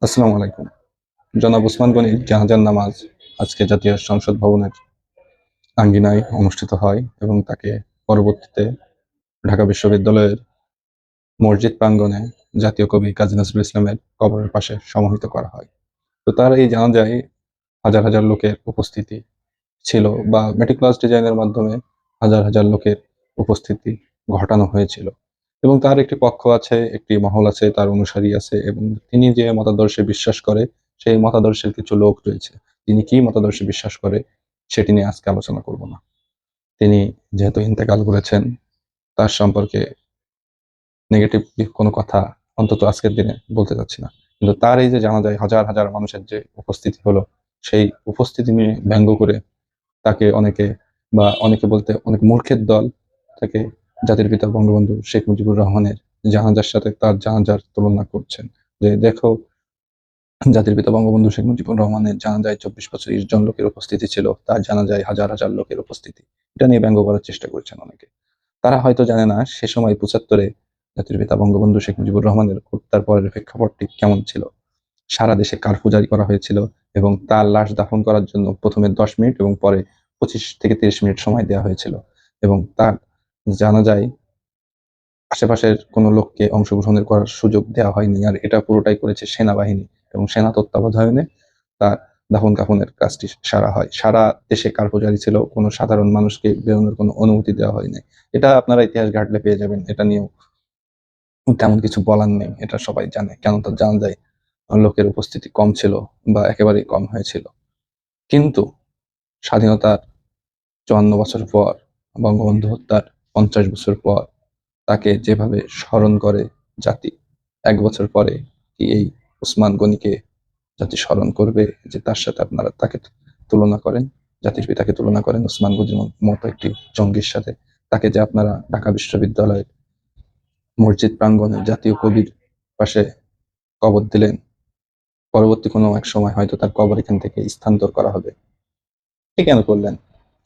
আসসালামু আলাইকুম। জনাব ওসমান গনির জানাজার নামাজ আজকে জাতীয় সংসদ ভবনের আঙ্গিনায় অনুষ্ঠিত হয় এবং তাকে পরবর্তীতে ঢাকা বিশ্ববিদ্যালয়ের মসজিদ প্রাঙ্গণে জাতীয় কবি কাজী নজরুল ইসলামের কবরের পাশে সমাহিত করা হয়। তো তার এই জানাজায় হাজার হাজার লোকের উপস্থিতি ছিল বা মেটিকুলাস ডিজাইনের মাধ্যমে হাজার হাজার লোকের উপস্থিতি ঘটানো হয়েছিল। এবং তার একটি পক্ষ আছে, একটি মহল আছে, তার অনুসারী আছে এবং তিনি যে মতাদর্শে বিশ্বাস করে সেই মতাদর্শের কিছু লোক রয়েছে। তিনি কি মতাদর্শে বিশ্বাস করে সেটি নিয়ে আজকে আলোচনা করব না। তিনি যেহেতু ইন্তেকাল করেছেন, তার সম্পর্কে নেগেটিভ কোনো কথা অন্তত আজকের দিনে বলতে চাচ্ছি না। কিন্তু তার এই যে জানাজায় হাজার হাজার মানুষের যে উপস্থিতি হলো, সেই উপস্থিতি নিয়ে ব্যঙ্গ করে তাকে অনেকে বলতে অনেক মূর্খের দল তাকে জাতির পিতা বঙ্গবন্ধু শেখ মুজিবুর রহমানের জানাজার সাথে তার জানাজার তুলনা করছেন। যে দেখো, জাতির পিতা বঙ্গবন্ধু শেখ মুজিবুর রহমানের জানাজায় 24-25 জন লোকের উপস্থিতি ছিল, তার জানাজায় হাজার হাজার লোকের উপস্থিতি। এটা নিয়ে ব্যঙ্গ করার চেষ্টা করছেন অনেকে। তারা হয়তো জানে না সে সময় 75-এ জাতির পিতা বঙ্গবন্ধু শেখ মুজিবুর রহমানের হত্যার পরের প্রেক্ষাপটটি কেমন ছিল। সারা দেশে কারফিউ জারি করা হয়েছিল এবং তার লাশ দাফন করার জন্য প্রথমে 10 মিনিট এবং পরে 25 থেকে 30 মিনিট সময় দেওয়া হয়েছিল। এবং তার জানাজায় আশেপাশের কোনো লোককে অংশগ্রহণের করার সুযোগ দেওয়া হয়নি। আর এটা পুরোটাই করেছে সেনাবাহিনী এবং সেনা তত্ত্বাবধানে তার দাফন কাফনের কাজটি সারা হয়। সারা দেশে কারফিউ জারি ছিল, কোনো সাধারণ মানুষকে বেরোনোর কোনো অনুমতি দেওয়া হয়নি। এটা আপনারা ইতিহাস ঘাটলে পেয়ে যাবেন। এটা নিয়েও তেমন কিছু বলার নেই, এটা সবাই জানে। কেন তার জানাজায় লোকের উপস্থিতি কম ছিল বা একেবারেই কম হয়েছিল। কিন্তু স্বাধীনতার 54 বছর পর, বঙ্গবন্ধু হত্যার 50 বছর পর তাকে যেভাবে স্মরণ করে জাতি, 1 বছর পরে কি এই ওসমান গনিকে জাতি স্মরণ করবে যে তার সাথে আপনারা তাকে তুলনা করেন, জাতির পিতাকে তুলনা করেন ওসমান গনির মতো একটি জঙ্গির সাথে? তাকে যে আপনারা ঢাকা বিশ্ববিদ্যালয়ের মসজিদ প্রাঙ্গণে জাতীয় কবির পাশে কবর দিলেন, পরবর্তী কোনো এক সময় হয়তো তার কবর এখান থেকে স্থানান্তর করা হবে, এ কেন করলেন?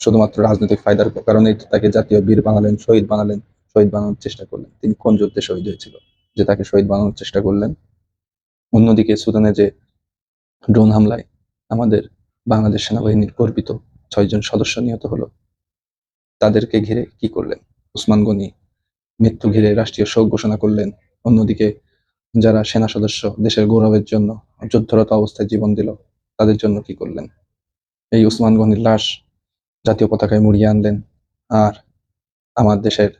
শুধুমাত্র রাজনৈতিক ফায়দার কারণেই তো তাকে জাতীয় বীর বানালেন, শহীদ বানালেন, শহীদ বানানোর চেষ্টা করলেন। তিনি কোন যুদ্ধে শহীদ হয়েছিল যে তাকে শহীদ বানানোর চেষ্টা করলেন? অন্যদিকে সুদানে যে ড্রোন হামলায় আমাদের বাংলাদেশ সেনাবাহিনীর গর্বিত 6 জন সদস্য নিহত হলো, তাদেরকে ঘিরে কি করলেন? ওসমান গনি মৃত্যু ঘিরে রাষ্ট্রীয় শোক ঘোষণা করলেন। অন্যদিকে যারা সেনা সদস্য দেশের গৌরবের জন্য যুদ্ধরত অবস্থায় জীবন দিল, তাদের জন্য কি করলেন? এই ওসমান গনির লাশ জাতীয় পতাকায় মুড়িয়ে আনলেন। আর আমার দেশের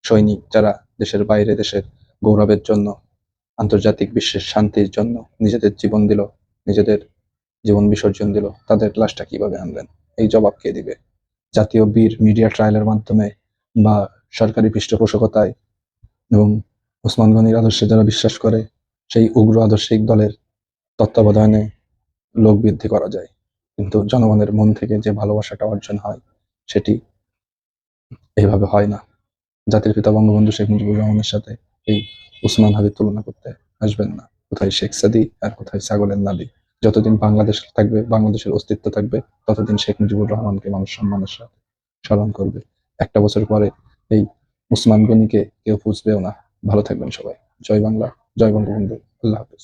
সৈনিক যারা দেশের বাইরে দেশের গৌরবের জন্য, আন্তর্জাতিক বিশ্বের শান্তির জন্য নিজেদের জীবন দিল, নিজেদের জীবন বিসর্জন দিল, তাদের লাশটা কিভাবে আনলেন? এই জবাব কে দিবে? জাতীয় বীর মিডিয়া ট্রায়ালের মাধ্যমে বা সরকারি পৃষ্ঠপোষকতায় এবং ওসমান গনির আদর্শে যারা বিশ্বাস করে সেই উগ্র আদর্শিক দলের তত্ত্বাবধানে লোক বৃদ্ধি করা যায়, কিন্তু জনগণের মন থেকে যে ভালোবাসাটা অর্জন হয় সেটি এইভাবে হয় না। জাতির পিতা বঙ্গবন্ধু শেখ মুজিবুর রহমানের সাথে এই উসমান হাদির তুলনা করতে আসবেন না। কোথায় শেখ সাদী আর কোথায় ছাগলের নাবি। যতদিন বাংলাদেশ থাকবে, বাংলাদেশের অস্তিত্ব থাকবে, ততদিন শেখ মুজিবুর রহমানকে মানুষ সম্মানের সাথে স্মরণ করবে। 1 বছর পরে এই উসমান গনিকে কেউ বুঝবেও না। ভালো থাকবেন সবাই। জয় বাংলা, জয় বঙ্গবন্ধু। আল্লাহ হাফেজ।